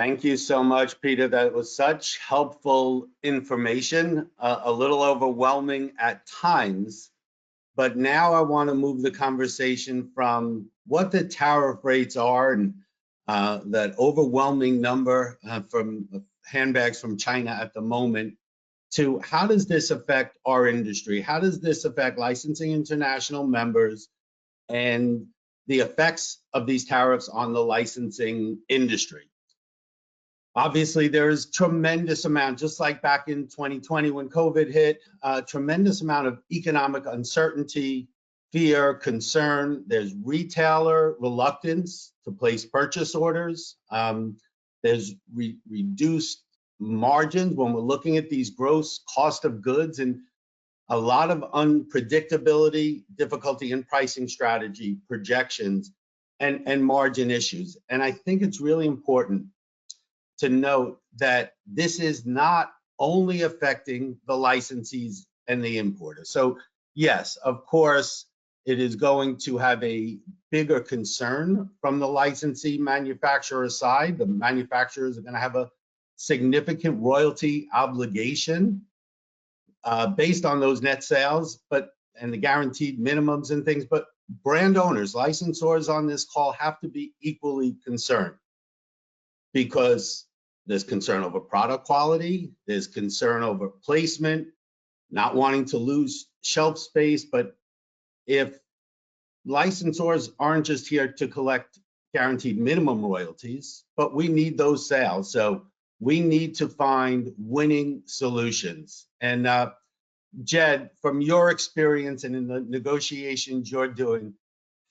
Thank you so much, Peter. That was such helpful information, a little overwhelming at times. But now I want to move the conversation from what the tariff rates are and that overwhelming number from handbags from China at the moment to how does this affect our industry? How does this affect Licensing International members and the effects of these tariffs on the licensing industry? Obviously, there's tremendous amount, just like back in 2020 when COVID hit, tremendous amount of economic uncertainty, fear, concern. There's retailer reluctance to place purchase orders. There's reduced margins when we're looking at these gross cost of goods and a lot of unpredictability, difficulty in pricing strategy, projections, and margin issues. And I think it's really important to note that this is not only affecting the licensees and the importers. So yes, of course, it is going to have a bigger concern from the licensee manufacturer side. The manufacturers are going to have a significant royalty obligation based on those net sales, and the guaranteed minimums and things, but brand owners, licensors on this call have to be equally concerned because there's concern over product quality, there's concern over placement, not wanting to lose shelf space. But if licensors aren't just here to collect guaranteed minimum royalties, but we need those sales. So we need to find winning solutions. And Jed, from your experience and in the negotiations you're doing,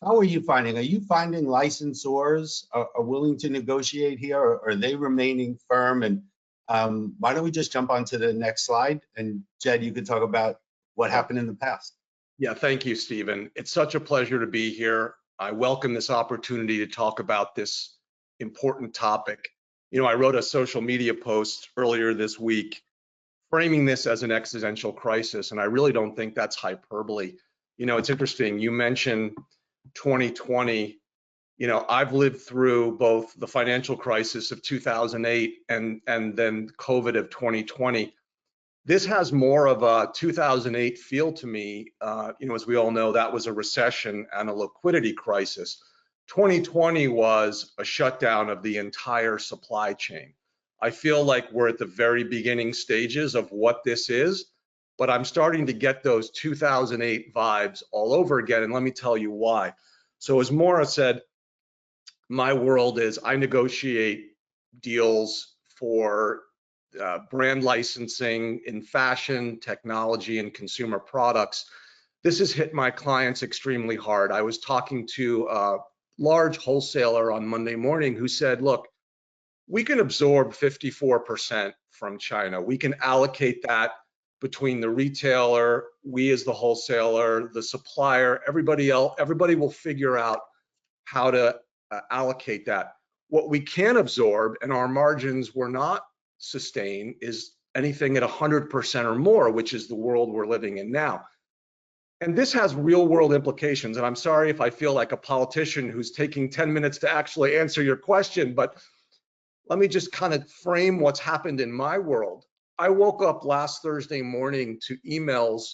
how are you finding? Are you finding licensors are willing to negotiate here, or are they remaining firm? And why don't we just jump on to the next slide? And Jed, you could talk about what happened in the past. Yeah, thank you, Stephen. It's such a pleasure to be here. I welcome this opportunity to talk about this important topic. You know, I wrote a social media post earlier this week framing this as an existential crisis, and I really don't think that's hyperbole. You know, it's interesting. You mentioned 2020. You know, I've lived through both the financial crisis of 2008 and then COVID of 2020. This has more of a 2008 feel to me. You know, as we all know, that was a recession and a liquidity crisis. 2020 was a shutdown of the entire supply chain. I feel like we're at the very beginning stages of what this is, but I'm starting to get those 2008 vibes all over again, and let me tell you why. So as Maura said, my world is I negotiate deals for brand licensing in fashion, technology, and consumer products. This has hit my clients extremely hard. I was talking to a large wholesaler on Monday morning who said, look, we can absorb 54% from China. We can allocate that between the retailer, we as the wholesaler, the supplier, everybody else, everybody will figure out how to allocate that. What we can absorb, and our margins were not sustain, is anything at 100% or more, which is the world we're living in now. And this has real world implications. And I'm sorry if I feel like a politician who's taking 10 minutes to actually answer your question, but let me just kind of frame what's happened in my world. I woke up last Thursday morning to emails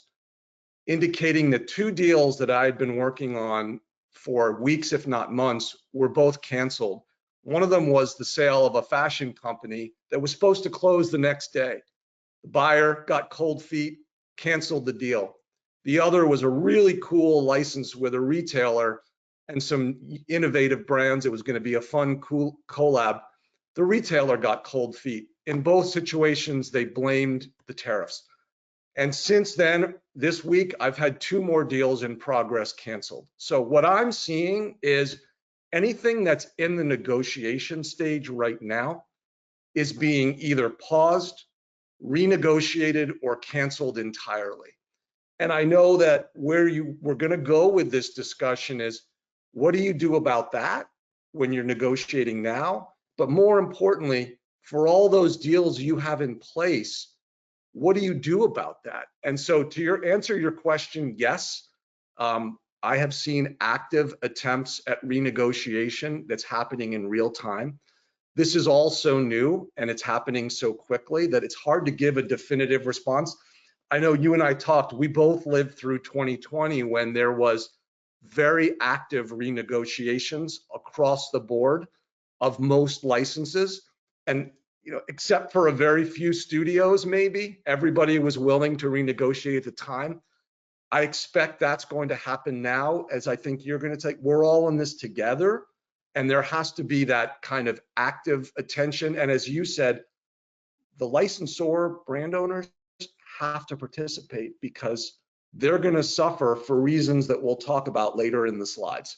indicating that 2 deals that I had been working on for weeks, if not months, were both canceled. One of them was the sale of a fashion company that was supposed to close the next day. The buyer got cold feet, canceled the deal. The other was a really cool license with a retailer and some innovative brands. It was going to be a fun, cool collab. The retailer got cold feet. In both situations, they blamed the tariffs. And since then, this week, I've had 2 more deals in progress canceled. So what I'm seeing is anything that's in the negotiation stage right now is being either paused, renegotiated, or canceled entirely. And I know that where we're going to go with this discussion is, what do you do about that when you're negotiating now? But more importantly, for all those deals you have in place, what do you do about that? And so to answer your question, yes, I have seen active attempts at renegotiation that's happening in real time. This is all so new and it's happening so quickly that it's hard to give a definitive response. I know you and I talked, we both lived through 2020 when there was very active renegotiations across the board of most licenses. And except for a very few studios, maybe everybody was willing to renegotiate at the time. I expect that's going to happen now, as I think you're going to take, we're all in this together. And there has to be that kind of active attention. And as you said, the licensor brand owners have to participate because they're going to suffer for reasons that we'll talk about later in the slides.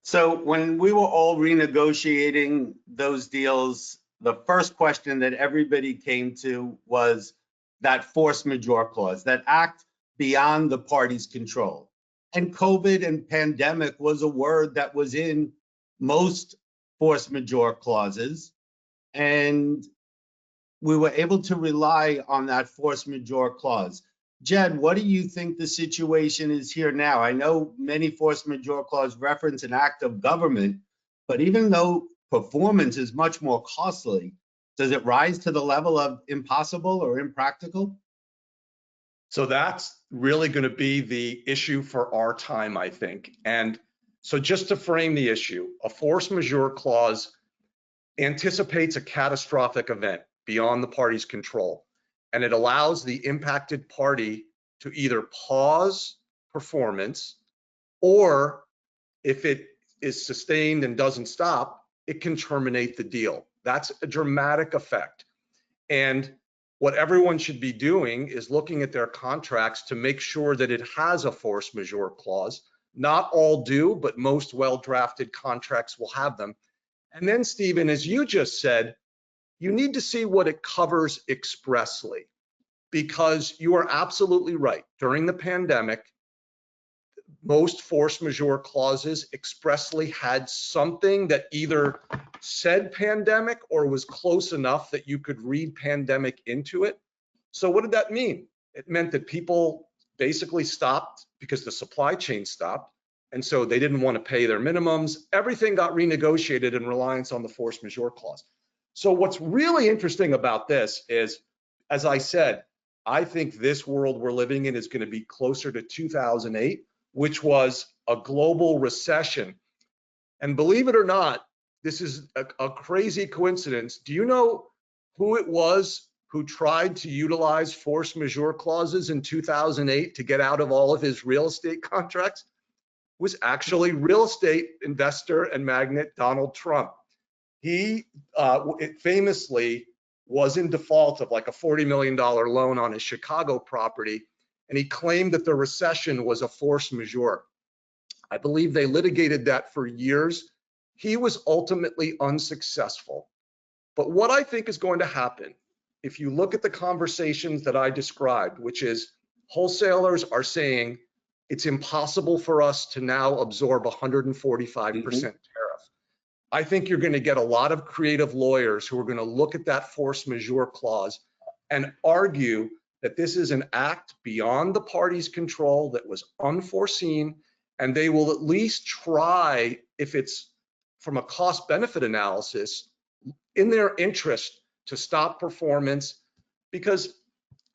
So when we were all renegotiating those deals, the first question that everybody came to was that force majeure clause, that act beyond the party's control. And COVID and pandemic was a word that was in most force majeure clauses. And we were able to rely on that force majeure clause. Jed, what do you think the situation is here now? I know many force majeure clause reference an act of government, but even though performance is much more costly, does it rise to the level of impossible or impractical? So that's really going to be the issue for our time, I think. And so just to frame the issue, a force majeure clause anticipates a catastrophic event beyond the party's control, and it allows the impacted party to either pause performance, or if it is sustained and doesn't stop, it can terminate the deal. That's a dramatic effect. And what everyone should be doing is looking at their contracts to make sure that it has a force majeure clause. Not all do, but most well-drafted contracts will have them. And then, Stephen, as you just said, you need to see what it covers expressly, because you are absolutely right. During the pandemic, most force majeure clauses expressly had something that either said pandemic or was close enough that you could read pandemic into it. So what did that mean? It meant that people basically stopped because the supply chain stopped. And so they didn't want to pay their minimums. Everything got renegotiated in reliance on the force majeure clause. So what's really interesting about this is, as I said, I think this world we're living in is going to be closer to 2008, which was a global recession. And believe it or not, this is a crazy coincidence. Do you know who it was who tried to utilize force majeure clauses in 2008 to get out of all of his real estate contracts? It was actually real estate investor and magnate Donald Trump. He famously was in default of like a $40 million loan on his Chicago property, and he claimed that the recession was a force majeure. I believe they litigated that for years. He was ultimately unsuccessful. But what I think is going to happen, if you look at the conversations that I described, which is wholesalers are saying it's impossible for us to now absorb 145% tariff. I think you're going to get a lot of creative lawyers who are going to look at that force majeure clause and argue that this is an act beyond the party's control that was unforeseen, and they will at least try, if it's from a cost benefit analysis, in their interest to stop performance, because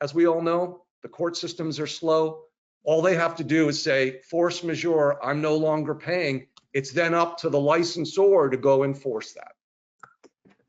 as we all know, the court systems are slow. All they have to do is say, force majeure, I'm no longer paying. It's then up to the licensor to go enforce that.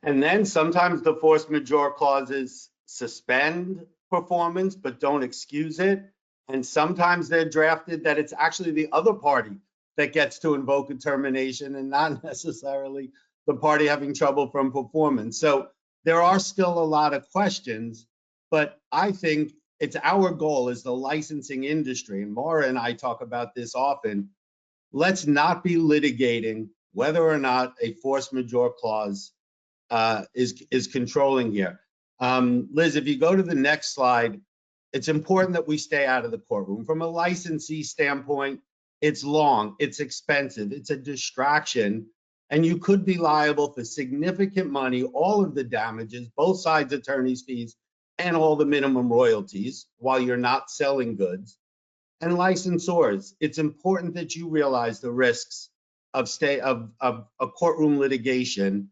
And then sometimes the force majeure clauses suspend performance but don't excuse it. And sometimes they're drafted that it's actually the other party that gets to invoke a termination and not necessarily the party having trouble from performance. So there are still a lot of questions, but I think it's our goal as the licensing industry, and Maura and I talk about this often, let's not be litigating whether or not a force majeure clause is controlling here. Liz, if you go to the next slide, it's important that we stay out of the courtroom. From a licensee standpoint, it's long, it's expensive, it's a distraction, and you could be liable for significant money, all of the damages, both sides' attorney's fees, and all the minimum royalties while you're not selling goods. And licensors, it's important that you realize the risks of a courtroom litigation.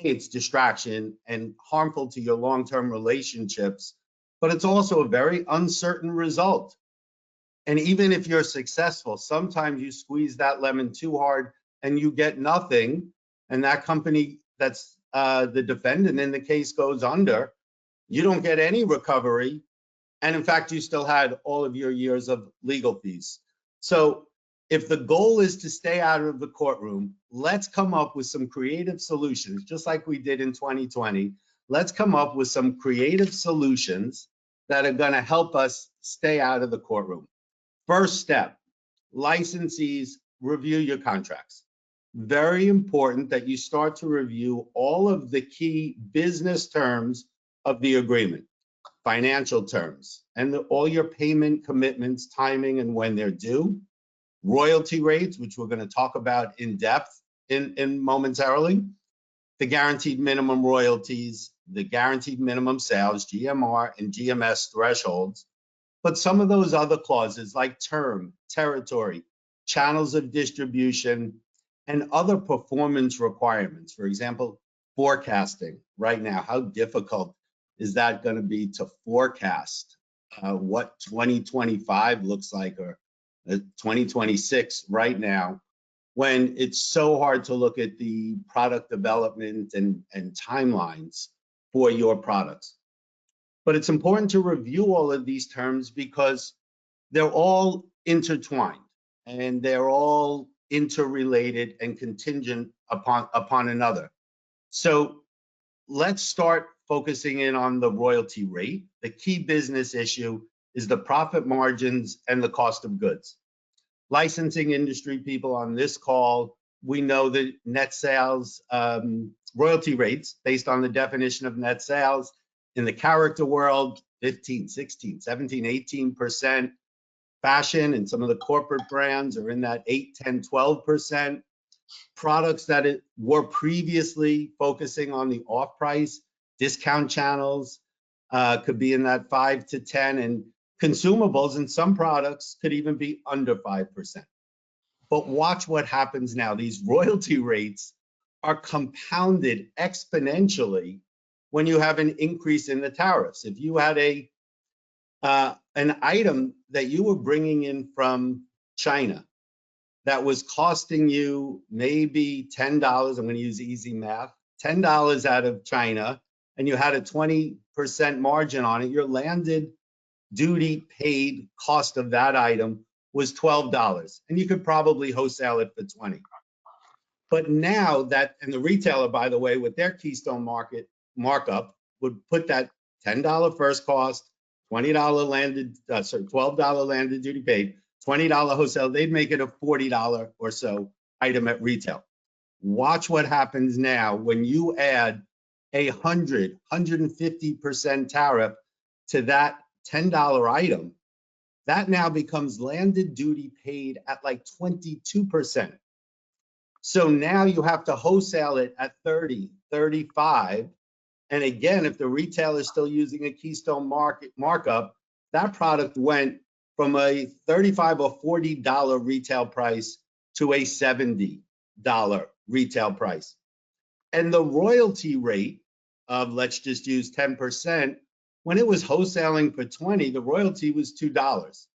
it's distraction and harmful to your long-term relationships, but it's also a very uncertain result. And even if you're successful, sometimes you squeeze that lemon too hard and you get nothing. And that company that's the defendant in the case goes under. You don't get any recovery. And in fact, you still had all of your years of legal fees. So if the goal is to stay out of the courtroom, let's come up with some creative solutions, just like we did in 2020. Let's come up with some creative solutions that are going to help us stay out of the courtroom. First step, licensees, review your contracts. Very important that you start to review all of the key business terms of the agreement, financial terms, and all your payment commitments, timing, and when they're due, royalty rates, which we're going to talk about in depth in momentarily, the guaranteed minimum royalties, the guaranteed minimum sales, GMR and GMS thresholds, but some of those other clauses like term, territory, channels of distribution, and other performance requirements. For example, forecasting right now, how difficult is that going to be to forecast what 2025 looks like or 2026 right now, when it's so hard to look at the product development and timelines for your products. But it's important to review all of these terms because they're all intertwined and they're all interrelated and contingent upon another. So let's start focusing in on the royalty rate. The key business issue is the profit margins and the cost of goods. Licensing industry people on this call, we know that net sales, royalty rates based on the definition of net sales in the character world, 15, 16, 17, 18%. Fashion and some of the corporate brands are in that 8, 10, 12%. Products that were previously focusing on the off-price discount channels could be in that 5 to 10, and consumables and some products could even be under 5%. But watch what happens now. These royalty rates are compounded exponentially when you have an increase in the tariffs. If you had an item that you were bringing in from China that was costing you maybe $10, I'm going to use easy math, $10 out of China, and you had a 20% margin on it, your landed duty paid cost of that item was $12, and you could probably wholesale it for $20. But now that, and the retailer, by the way, with their Keystone market markup, would put that $10 first cost, $20 landed, $12 landed duty paid, $20 wholesale, they'd make it a $40 or so item at retail. Watch what happens now when you add 150% tariff to that $10 item. That now becomes landed duty paid at like 22%. So now you have to wholesale it at 30, 35. And again, if the retailer is still using a Keystone market markup, that product went from a $35 or $40 retail price to a $70 retail price. And the royalty rate of, let's just use 10%, when it was wholesaling for 20, the royalty was $2.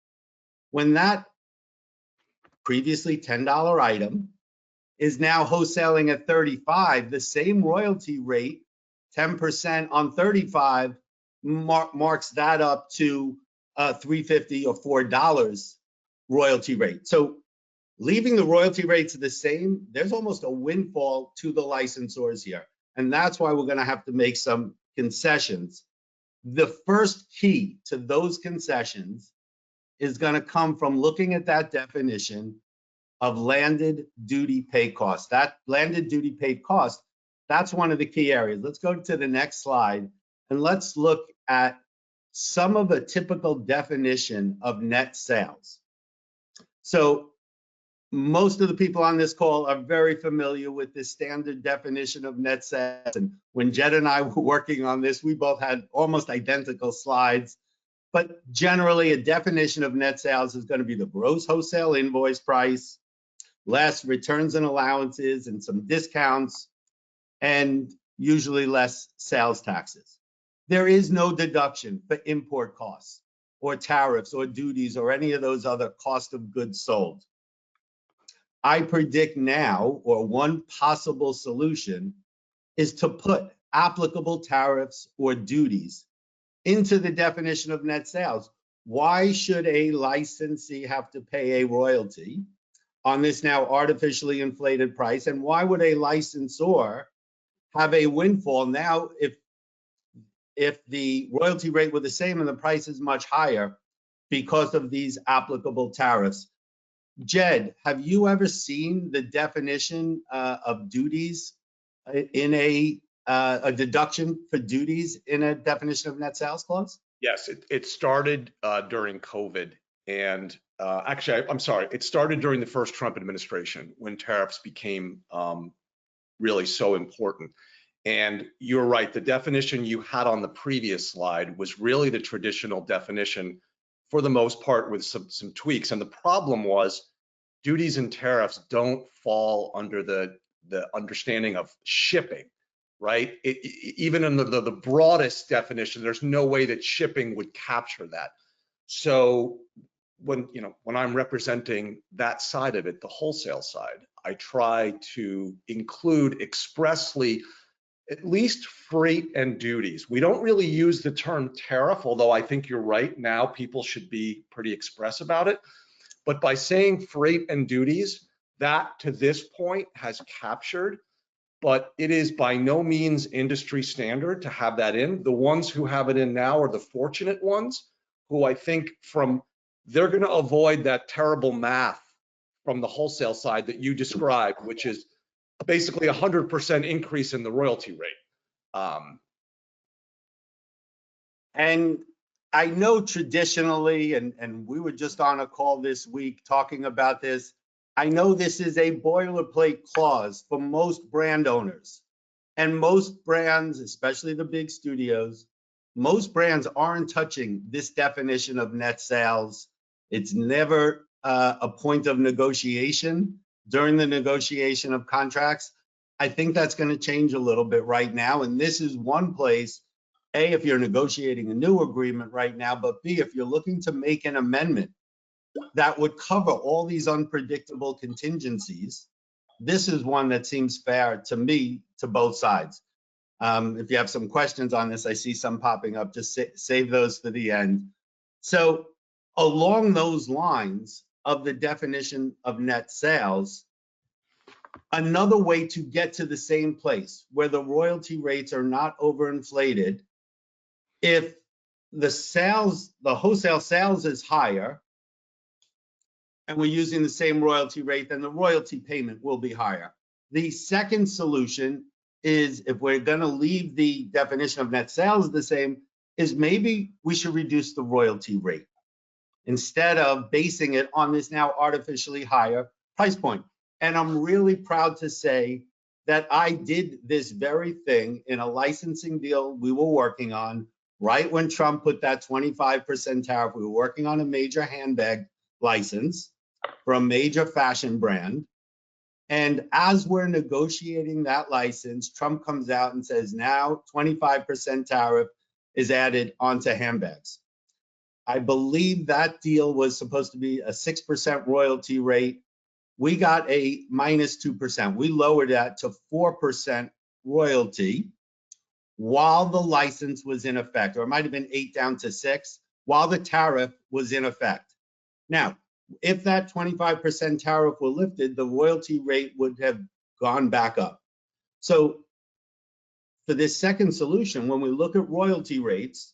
When that previously $10 item is now wholesaling at 35, the same royalty rate, 10% on 35, marks that up to $3.50 or $4 royalty rate. So leaving the royalty rates the same, there's almost a windfall to the licensors here. And that's why we're going to have to make some concessions. The first key to those concessions is going to come from looking at that definition of landed duty paid cost. That landed duty paid cost, that's one of the key areas. Let's go to the next slide and let's look at some of the typical definition of net sales. So most of the people on this call are very familiar with the standard definition of net sales. And when Jed and I were working on this, we both had almost identical slides. But generally, a definition of net sales is going to be the gross wholesale invoice price, less returns and allowances and some discounts. And usually less sales taxes. There is no deduction for import costs or tariffs or duties or any of those other cost of goods sold. I predict now, or one possible solution is to put applicable tariffs or duties into the definition of net sales. Why should a licensee have to pay a royalty on this now artificially inflated price? And why would a licensor have a windfall now if the royalty rate were the same and the price is much higher because of these applicable tariffs? Jed, have you ever seen the definition of duties in a deduction for duties in a definition of net sales clause? Yes, it started during COVID. And actually, I'm sorry, it started during the first Trump administration when tariffs became really so important. And you're right, the definition you had on the previous slide was really the traditional definition for the most part with some tweaks. And the problem was duties and tariffs don't fall under the understanding of shipping, right? Even in the broadest definition, there's no way that shipping would capture that. So when I'm representing that side of it, the wholesale side, I try to include expressly at least freight and duties. We don't really use the term tariff, although I think you're right. Now people should be pretty express about it. But by saying freight and duties, that to this point has captured, but it is by no means industry standard to have that in. The ones who have it in now are the fortunate ones who I think they're going to avoid that terrible math from the wholesale side that you described, which is basically 100% increase in the royalty rate. And I know traditionally, and we were just on a call this week talking about this, I know this is a boilerplate clause for most brand owners. And most brands, especially the big studios, most brands aren't touching this definition of net sales. It's never a point of negotiation during the negotiation of contracts. I think that's going to change a little bit right now. And this is one place, A, if you're negotiating a new agreement right now, but B, if you're looking to make an amendment that would cover all these unpredictable contingencies, this is one that seems fair to me, to both sides. If you have some questions on this, I see some popping up, just save those for the end. So along those lines of the definition of net sales, another way to get to the same place where the royalty rates are not overinflated, if the wholesale sales is higher, and we're using the same royalty rate, then the royalty payment will be higher. The second solution is, if we're going to leave the definition of net sales the same, is maybe we should reduce the royalty rate instead of basing it on this now artificially higher price point. And I'm really proud to say that I did this very thing in a licensing deal we were working on right when Trump put that 25% tariff. We were working on a major handbag license for a major fashion brand. And as we're negotiating that license, Trump comes out and says, now 25% tariff is added onto handbags. I believe that deal was supposed to be a 6% royalty rate. We got a -2%. We lowered that to 4% royalty while the license was in effect, or it might have been 8 down to 6, while the tariff was in effect. Now, if that 25% tariff were lifted, the royalty rate would have gone back up. So for this second solution, when we look at royalty rates,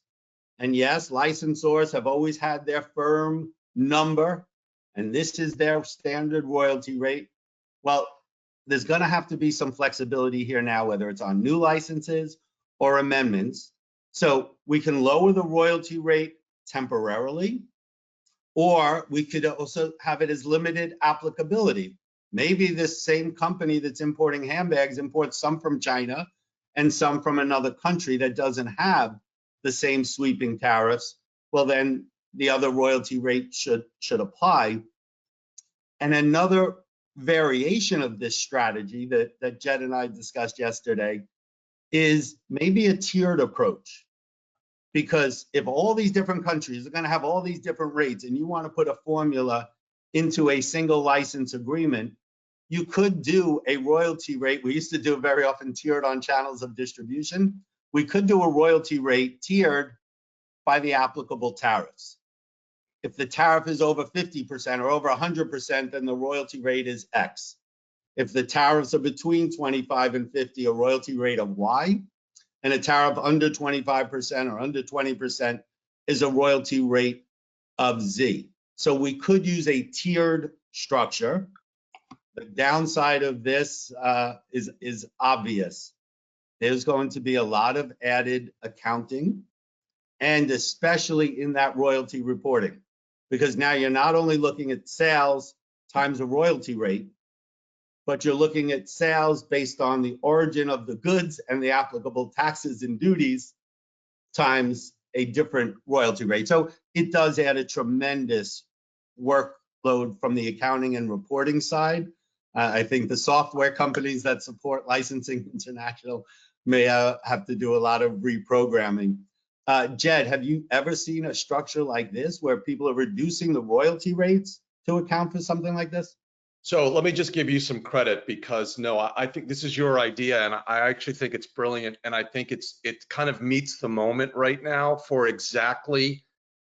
and yes, licensors have always had their firm number, and this is their standard royalty rate. Well, there's going to have to be some flexibility here now, whether it's on new licenses or amendments. So we can lower the royalty rate temporarily, or we could also have it as limited applicability. Maybe this same company that's importing handbags imports some from China and some from another country that doesn't have the same sweeping tariffs. Well, then the other royalty rate should apply. And another variation of this strategy that Jed and I discussed yesterday is maybe a tiered approach. Because if all these different countries are going to have all these different rates and you want to put a formula into a single license agreement, you could do a royalty rate. We used to do it very often tiered on channels of distribution. We could do a royalty rate tiered by the applicable tariffs. If the tariff is over 50% or over 100%, then the royalty rate is X. If the tariffs are between 25 and 50, a royalty rate of Y, and a tariff under 25% or under 20% is a royalty rate of Z. So we could use a tiered structure. The downside of this is obvious. There's going to be a lot of added accounting, and especially in that royalty reporting, because now you're not only looking at sales times a royalty rate, but you're looking at sales based on the origin of the goods and the applicable taxes and duties times a different royalty rate. So it does add a tremendous workload from the accounting and reporting side. I think the software companies that support Licensing International may have to do a lot of reprogramming. Jed, have you ever seen a structure like this where people are reducing the royalty rates to account for something like this? So let me just give you some credit, because no, I think this is your idea, and I actually think it's brilliant, and I think it kind of meets the moment right now for exactly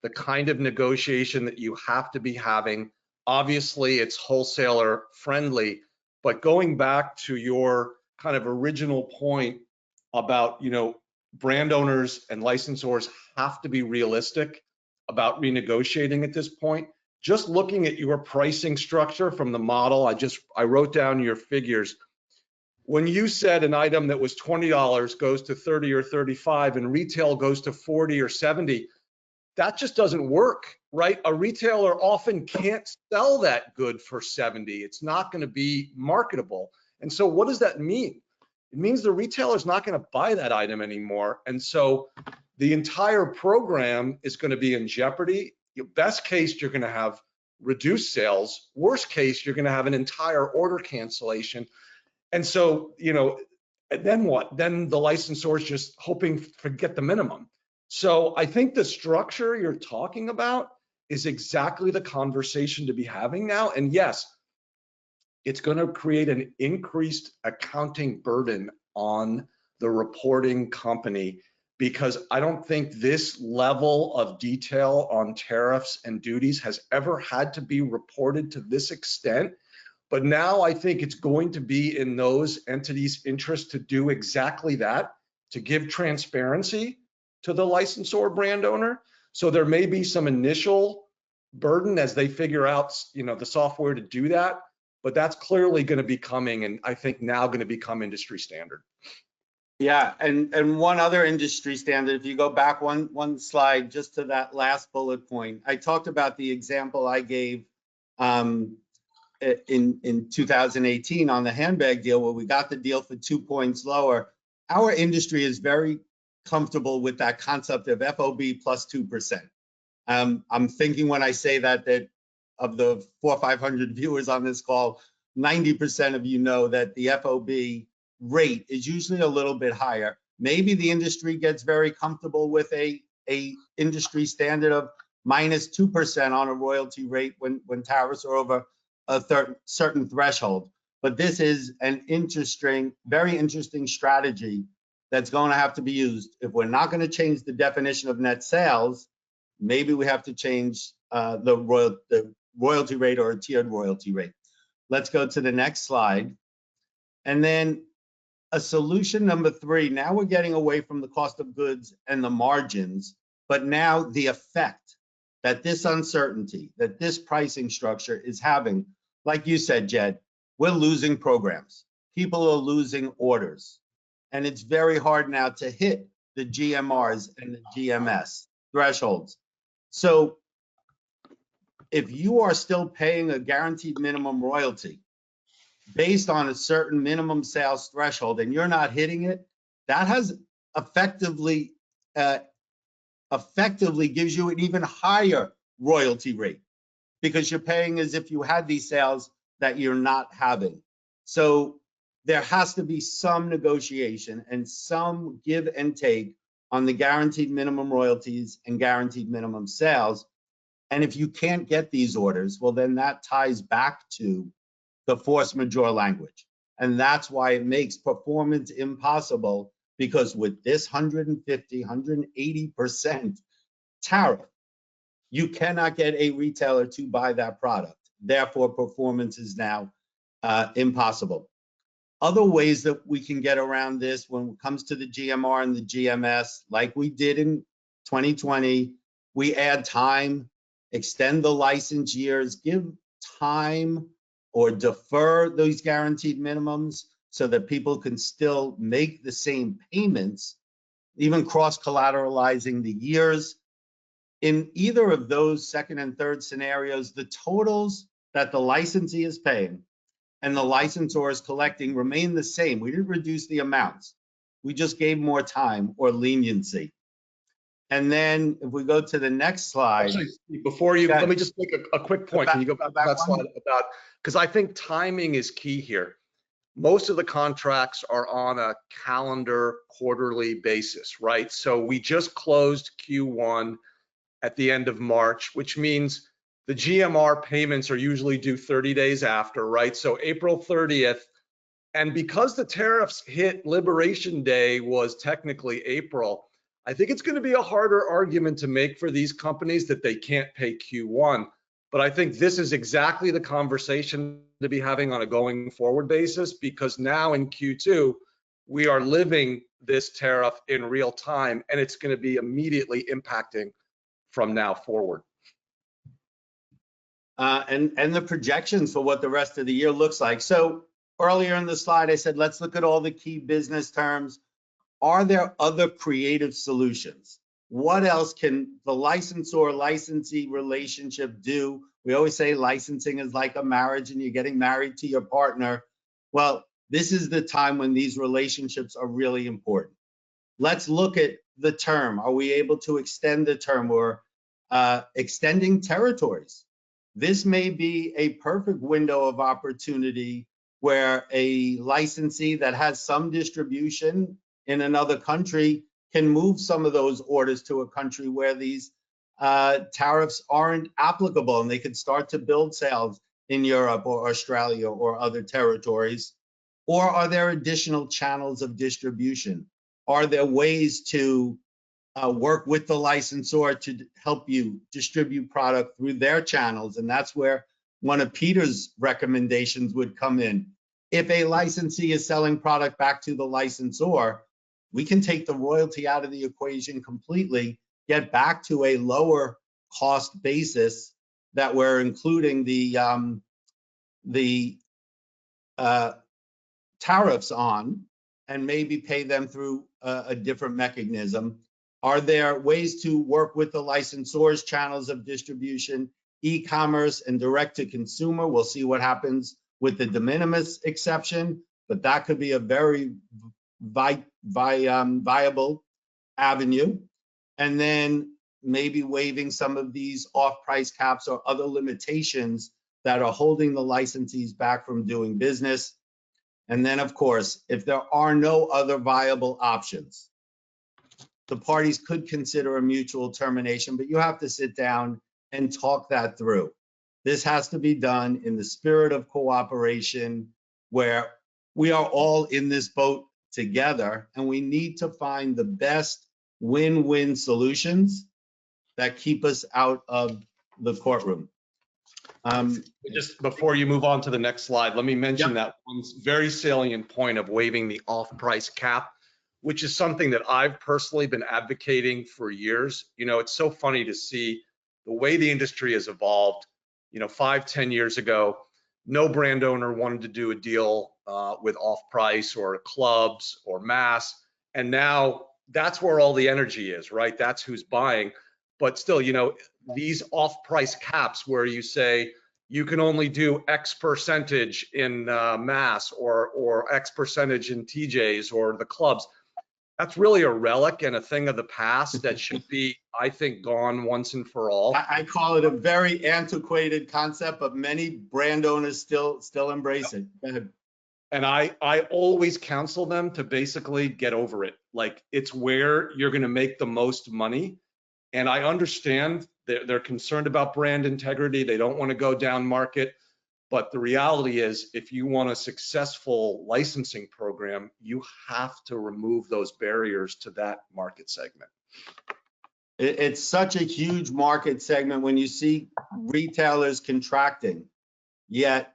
the kind of negotiation that you have to be having. Obviously, it's wholesaler friendly, but going back to your kind of original point about, brand owners and licensors have to be realistic about renegotiating at this point. Just looking at your pricing structure from the model, I wrote down your figures. When you said an item that was $20 goes to 30 or 35 and retail goes to 40 or 70, that just doesn't work, right? A retailer often can't sell that good for 70. It's not going to be marketable. And so what does that mean? It means the retailer's not going to buy that item anymore. And so the entire program is going to be in jeopardy. Best case, you're going to have reduced sales. Worst case, you're going to have an entire order cancellation. And so, then what? Then the licensor is just hoping to get the minimum. So I think the structure you're talking about is exactly the conversation to be having now. And yes, it's going to create an increased accounting burden on the reporting company, because I don't think this level of detail on tariffs and duties has ever had to be reported to this extent. But now I think it's going to be in those entities' interest to do exactly that, to give transparency to the licensor brand owner. So there may be some initial burden as they figure out, the software to do that, but that's clearly going to be coming, and I think now going to become industry standard. Yeah, and one other industry standard, if you go back one slide just to that last bullet point, I talked about the example I gave in 2018 on the handbag deal where we got the deal for 2 points lower. Our industry is very comfortable with that concept of FOB plus 2%. I'm thinking when I say that of the 400 or 500 viewers on this call, 90% of you know that the FOB rate is usually a little bit higher. Maybe the industry gets very comfortable with a industry standard of minus 2% on a royalty rate when tariffs are over a certain threshold. But this is an very interesting strategy that's going to have to be used. If we're not going to change the definition of net sales, maybe we have to change the royalty rate or a tiered royalty rate. Let's go to the next slide. And then a solution number 3, now we're getting away from the cost of goods and the margins, but now the effect that this uncertainty, that this pricing structure is having, like you said, Jed, we're losing programs. People are losing orders. And it's very hard now to hit the GMRs and the GMS thresholds. So if you are still paying a guaranteed minimum royalty based on a certain minimum sales threshold and you're not hitting it, that has effectively gives you an even higher royalty rate because you're paying as if you had these sales that you're not having. So there has to be some negotiation and some give and take on the guaranteed minimum royalties and guaranteed minimum sales. And if you can't get these orders, well, then that ties back to the force majeure language. And that's why it makes performance impossible, because with this 150, 180% tariff, you cannot get a retailer to buy that product. Therefore, performance is now impossible. Other ways that we can get around this when it comes to the GMR and the GMS, like we did in 2020, we add time, extend the license years, give time or defer those guaranteed minimums so that people can still make the same payments, even cross-collateralizing the years. In either of those second and third scenarios, the totals that the licensee is paying and the licensor is collecting remain the same. We didn't reduce the amounts. We just gave more time or leniency. And then if we go to the next slide. Actually, before you, let me just make a quick point. Can you go back to that slide about, because I think timing is key here. Most of the contracts are on a calendar quarterly basis, right? So we just closed Q1 at the end of March, which means the GMR payments are usually due 30 days after, right? So April 30th, and because the tariffs hit Liberation Day was technically April, I think it's going to be a harder argument to make for these companies that they can't pay Q1. But I think this is exactly the conversation to be having on a going forward basis, because now in Q2, we are living this tariff in real time, and it's going to be immediately impacting from now forward. And the projections for what the rest of the year looks like. So earlier in the slide, I said, let's look at all the key business terms. Are there other creative solutions? What else can the licensor-licensee relationship do? We always say licensing is like a marriage and you're getting married to your partner. Well, this is the time when these relationships are really important. Let's look at the term. Are we able to extend the term or extending territories? This may be a perfect window of opportunity where a licensee that has some distribution in another country can move some of those orders to a country where these tariffs aren't applicable, and they can start to build sales in Europe or Australia or other territories. Or are there additional channels of distribution? Are there ways to work with the licensor to help you distribute product through their channels? And that's where one of Peter's recommendations would come in. If a licensee is selling product back to the licensor, we can take the royalty out of the equation completely, get back to a lower cost basis that we're including the tariffs on, and maybe pay them through a different mechanism. Are there ways to work with the licensors' channels of distribution, e-commerce and direct to consumer? We'll see what happens with the de minimis exception, but that could be a very viable avenue. And then maybe waiving some of these off-price caps or other limitations that are holding the licensees back from doing business. And then, of course, if there are no other viable options, the parties could consider a mutual termination, but you have to sit down and talk that through. This has to be done in the spirit of cooperation, where we are all in this boat together, and we need to find the best win-win solutions that keep us out of the courtroom. Just before you move on to the next slide, let me mention that one very salient point of waiving the off-price cap, which is something that I've personally been advocating for years. You know, it's so funny to see the way the industry has evolved. You know, 5-10 years ago, no brand owner wanted to do a deal with off-price or clubs or mass. And now that's where all the energy is, right? That's who's buying. But still, you know, these off-price caps where you say you can only do X percentage in mass or X percentage in TJs or the clubs, that's really a relic and a thing of the past that should be, I think, gone once and for all. I call it a very antiquated concept, but many brand owners still embrace it. Go ahead. And I always counsel them to basically get over it. Like, it's where you're going to make the most money. And I understand they're concerned about brand integrity. They don't want to go down market. But the reality is, if you want a successful licensing program, you have to remove those barriers to that market segment. It's such a huge market segment when you see retailers contracting, yet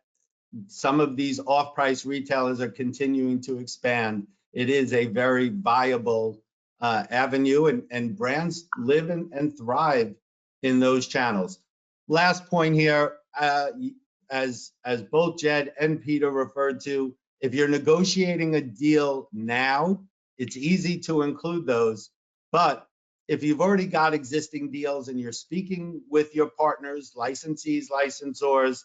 some of these off-price retailers are continuing to expand. It is a very viable avenue, and brands live and thrive in those channels. Last point here, as both Jed and Peter referred to, if you're negotiating a deal now, it's easy to include those. But if you've already got existing deals and you're speaking with your partners, licensees, licensors,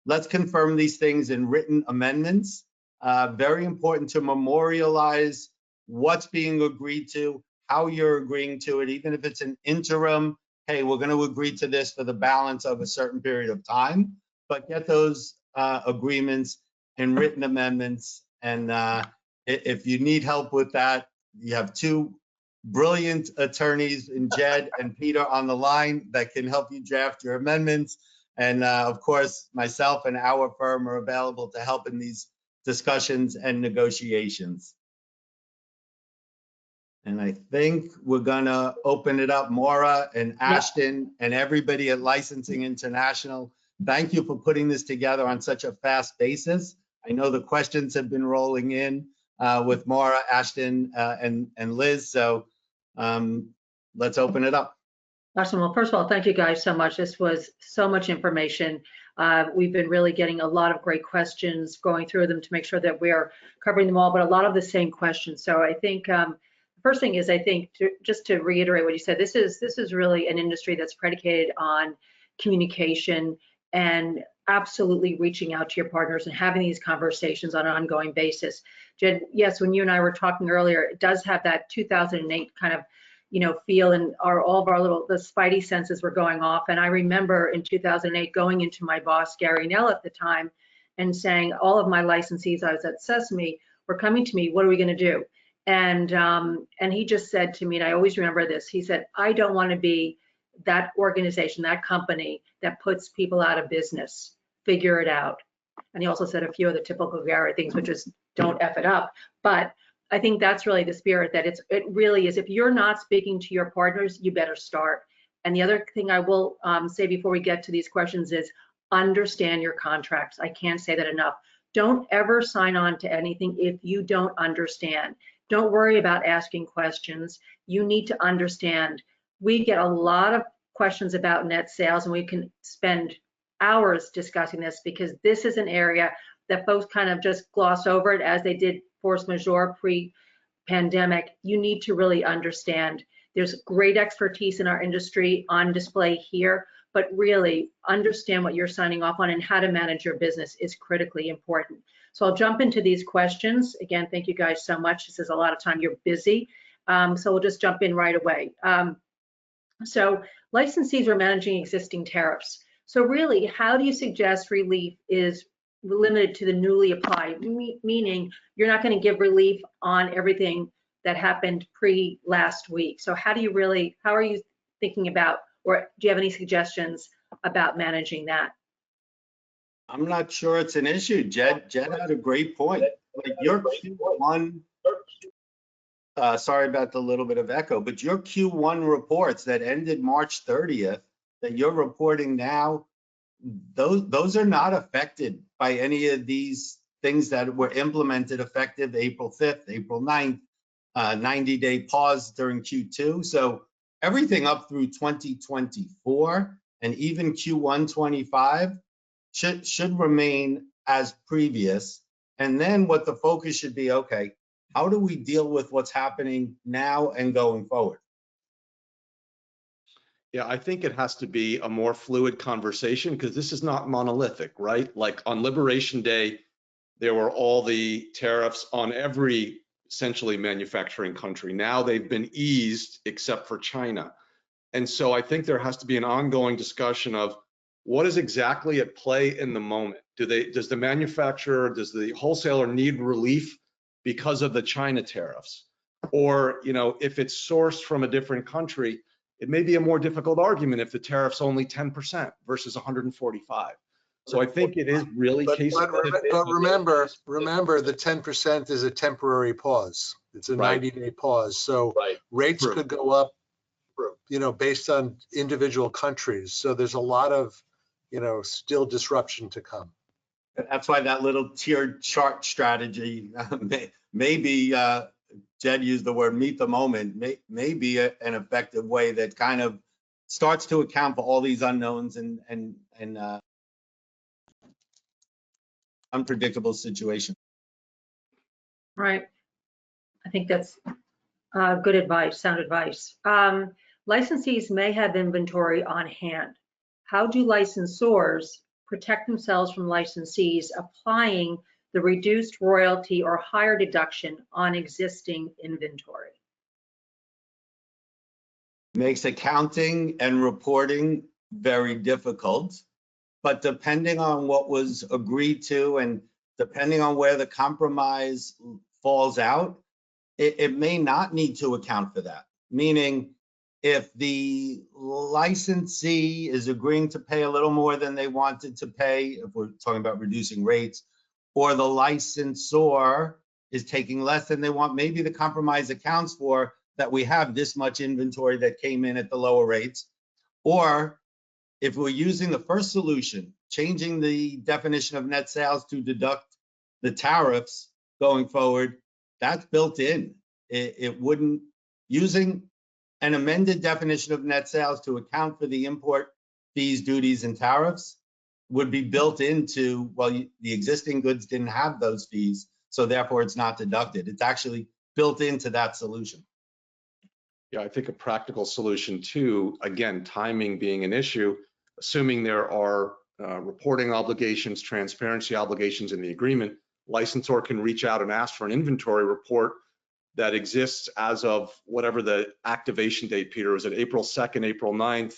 let's confirm these things in written amendments. Very important to memorialize what's being agreed to, how you're agreeing to it, even if it's an interim. Hey, we're going to agree to this for the balance of a certain period of time, but get those agreements in written amendments. And if you need help with that, you have two brilliant attorneys in Jed and Peter on the line that can help you draft your amendments. And of course, myself and our firm are available to help in these discussions and negotiations. And I think we're gonna open it up. Maura and Ashton and everybody at Licensing International, thank you for putting this together on such a fast basis. I know the questions have been rolling in with Maura, Ashton, and Liz. So let's open it up. Awesome. Well, first of all, thank you guys so much. This was so much information. We've been really getting a lot of great questions, going through them to make sure that we're covering them all, but a lot of the same questions. So I think the first thing is, I think, just to reiterate what you said, this is really an industry that's predicated on communication and absolutely reaching out to your partners and having these conversations on an ongoing basis. Jed, yes, when you and I were talking earlier, it does have that 2008 kind of feel, and all of our the spidey senses were going off. And I remember in 2008 going into my boss, Gary Nell at the time, and saying, all of my licensees, I was at Sesame, were coming to me, what are we going to do? And he just said to me, and I always remember this, he said, I don't want to be that organization, that company that puts people out of business. Figure it out. And he also said a few of the typical Gary things, which is don't F it up. But I think that's really the spirit, that it really is. If you're not speaking to your partners, you better start. And the other thing I will say before we get to these questions is understand your contracts. I can't say that enough. Don't ever sign on to anything if you don't understand. Don't worry about asking questions. You need to understand. We get a lot of questions about net sales, and we can spend hours discussing this, because this is an area that folks kind of just gloss over it as they did force majeure pre-pandemic. You need to really understand. There's great expertise in our industry on display here, but really understand what you're signing off on and how to manage your business is critically important. So I'll jump into these questions. Again, thank you guys so much. This is a lot of time. You're busy. So we'll just jump in right away. So licensees are managing existing tariffs. So really, how do you suggest relief is limited to the newly applied, meaning you're not going to give relief on everything that happened pre-last week? So how are you thinking about, or do you have any suggestions about managing that? I'm not sure it's an issue. Jed had a great point. Like your Q1, sorry about the little bit of echo, but your Q1 reports that ended March 30th that you're reporting now, those are not affected by any of these things that were implemented effective April 5th, April 9th, 90-day pause during Q2. So everything up through 2024 and even Q1 25 should remain as previous. And then what the focus should be, okay, how do we deal with what's happening now and going forward? Yeah, I think it has to be a more fluid conversation, because this is not monolithic, right? Like on Liberation Day, there were all the tariffs on every essentially manufacturing country. Now they've been eased except for China. And so I think there has to be an ongoing discussion of what is exactly at play in the moment? Does the manufacturer, does the wholesaler need relief because of the China tariffs? Or, you know, if it's sourced from a different country, it may be a more difficult argument if the tariff's only 10% versus 145. So I think it is really But remember, the 10% is a temporary pause. It's a 90-day pause. So rates could go up, you know, based on individual countries. So there's a lot of, you know, still disruption to come. That's why that little tiered chart strategy, maybe Jed used the word meet the moment, may be an effective way that kind of starts to account for all these unknowns and unpredictable situations. Right. I think that's good advice, sound advice. Licensees may have inventory on hand. How do licensors protect themselves from licensees applying the reduced royalty or higher deduction on existing inventory? Makes accounting and reporting very difficult, but depending on what was agreed to and depending on where the compromise falls out, it may not need to account for that. Meaning, if the licensee is agreeing to pay a little more than they wanted to pay, if we're talking about reducing rates, or the licensor is taking less than they want, maybe the compromise accounts for that we have this much inventory that came in at the lower rates. Or if we're using the first solution, changing the definition of net sales to deduct the tariffs going forward, that's built in. It wouldn't, using an amended definition of net sales to account for the import fees, duties, and tariffs would be built into, well, the existing goods didn't have those fees, so therefore it's not deducted. It's actually built into that solution. Yeah, I think a practical solution too, again, timing being an issue, assuming there are reporting obligations, transparency obligations in the agreement, licensor can reach out and ask for an inventory report that exists as of whatever the activation date, Peter, was it April 2nd, April 9th?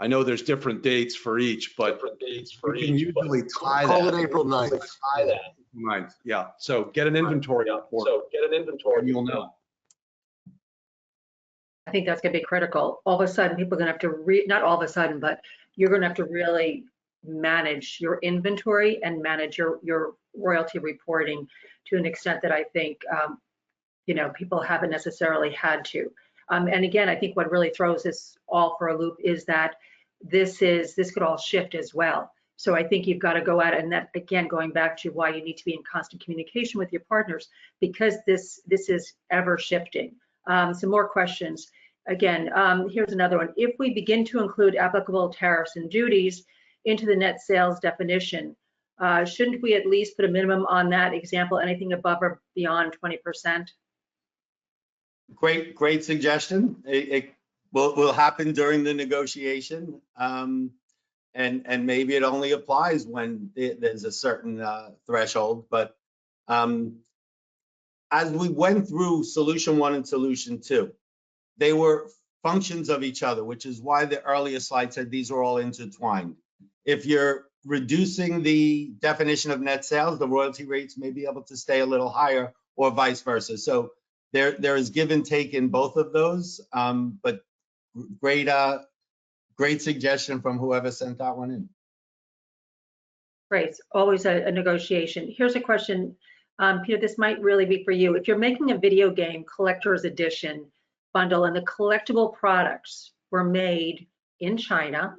I know there's different dates for each, but you can usually tie that. Call it April 9th. Yeah, so get an inventory report. And you'll know. I think that's going to be critical. All of a sudden, people are going to have to not all of a sudden, but you're going to have to really manage your inventory and manage your royalty reporting to an extent that I think, you know, people haven't necessarily had to. And again, I think what really throws this all for a loop is that this could all shift as well. So I think you've got to go at it, and that again, going back to why you need to be in constant communication with your partners, because this is ever shifting. Some more questions. Again, here's another one. If we begin to include applicable tariffs and duties into the net sales definition, shouldn't we at least put a minimum on that? Example, anything above or beyond 20%? Great suggestion. It will happen during the negotiation, and maybe it only applies when there's a certain threshold. But as we went through solution 1 and solution 2, they were functions of each other, which is why the earlier slide said these are all intertwined. If you're reducing the definition of net sales, the royalty rates may be able to stay a little higher, or vice versa. So there is give and take in both of those, but great suggestion from whoever sent that one in. Great, always a negotiation. Here's a question, Peter, this might really be for you. If you're making a video game collector's edition bundle and the collectible products were made in China,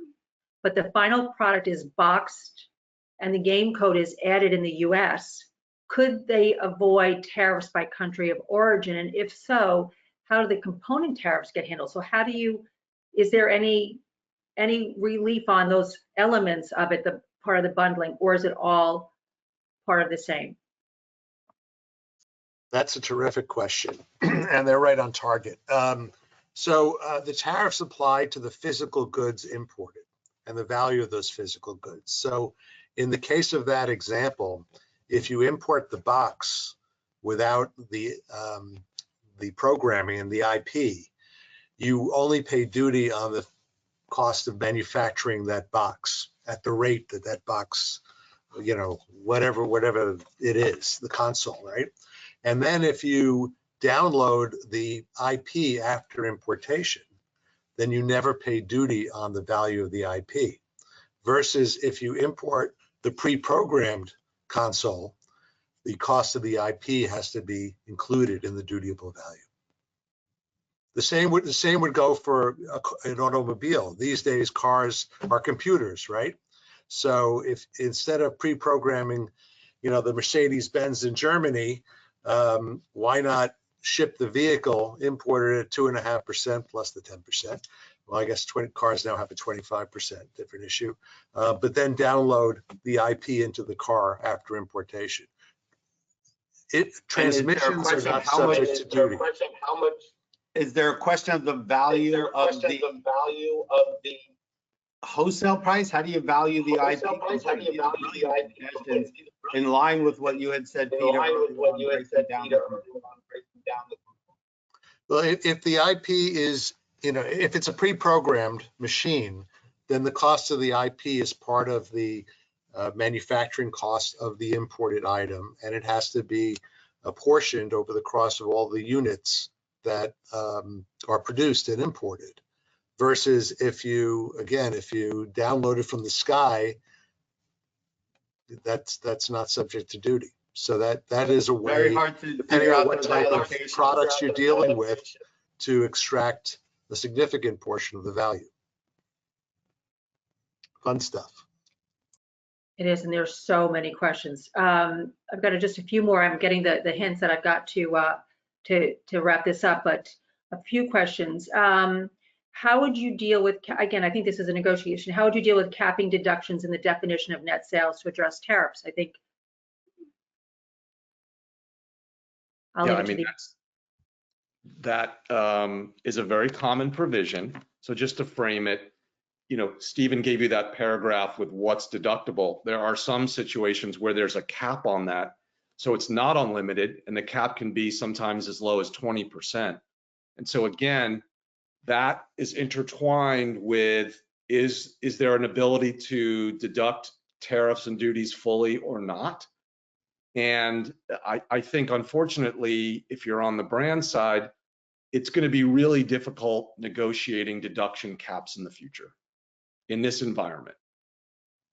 but the final product is boxed and the game code is added in the US, could they avoid tariffs by country of origin? And if so, how do the component tariffs get handled? So how do you, is there any relief on those elements of it, the part of the bundling, or is it all part of the same? That's a terrific question, and they're right on target. So the tariffs apply to the physical goods imported and the value of those physical goods. So in the case of that example, if you import the box without the programming and the IP, you only pay duty on the cost of manufacturing that box at the rate that that box, you know, whatever it is, the console, right? And then if you download the IP after importation, then you never pay duty on the value of the IP. Versus if you import the pre-programmed console, the cost of the IP has to be included in the dutiable value. The same would go for an automobile. These days, cars are computers, right? So if instead of pre-programming, you know, the Mercedes-Benz in Germany, why not ship the vehicle imported at 2.5% plus the 10%? Well, I guess 20 cars now have a 25%, different issue. But then download the IP into the car after importation. Transmissions are not subject to duty. Is there a question of the value of the wholesale price? How do you value the IP? In line with what you had said, Peter. Well, if the IP is, you know, if it's a pre-programmed machine, then the cost of the IP is part of the manufacturing cost of the imported item, and it has to be apportioned over the course of all the units that are produced and imported. Versus if you download it from the sky, that's not subject to duty. So that is a way, depending on what type of products you're dealing with, to extract a significant portion of the value. Fun stuff. It is, and there's so many questions. I've got just a few more. I'm getting the hints that I've got to wrap this up, but a few questions. How would you deal with, again, I think this is a negotiation, how would you deal with capping deductions in the definition of net sales to address tariffs? I think that is a very common provision. So just to frame it, you know, Stephen gave you that paragraph with what's deductible. There are some situations where there's a cap on that. So it's not unlimited, and the cap can be sometimes as low as 20%. And so again, that is intertwined with, is there an ability to deduct tariffs and duties fully or not? And I think, unfortunately, if you're on the brand side, it's going to be really difficult negotiating deduction caps in the future in this environment.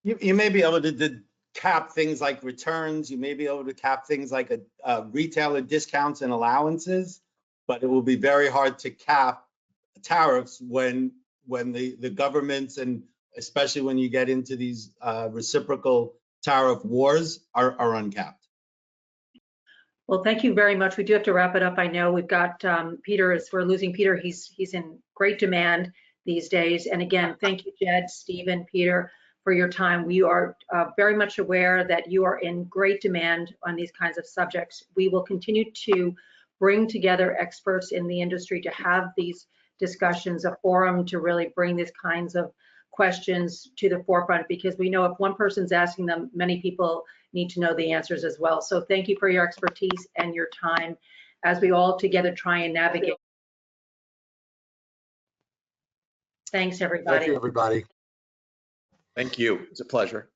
You may be able to cap things like returns. You may be able to cap things like retailer discounts and allowances, but it will be very hard to cap tariffs when the governments, and especially when you get into these reciprocal tariff wars, are uncapped. Well, thank you very much. We do have to wrap it up. I know we've got Peter, we're losing Peter. He's in great demand these days. And again, thank you, Jed, Stephen, Peter, for your time. We are very much aware that you are in great demand on these kinds of subjects. We will continue to bring together experts in the industry to have these discussions, a forum to really bring these kinds of questions to the forefront, because we know if one person's asking them, many people need to know the answers as well. So thank you for your expertise and your time as we all together try and navigate. Thanks, everybody. Thank you, everybody. Thank you. It's a pleasure.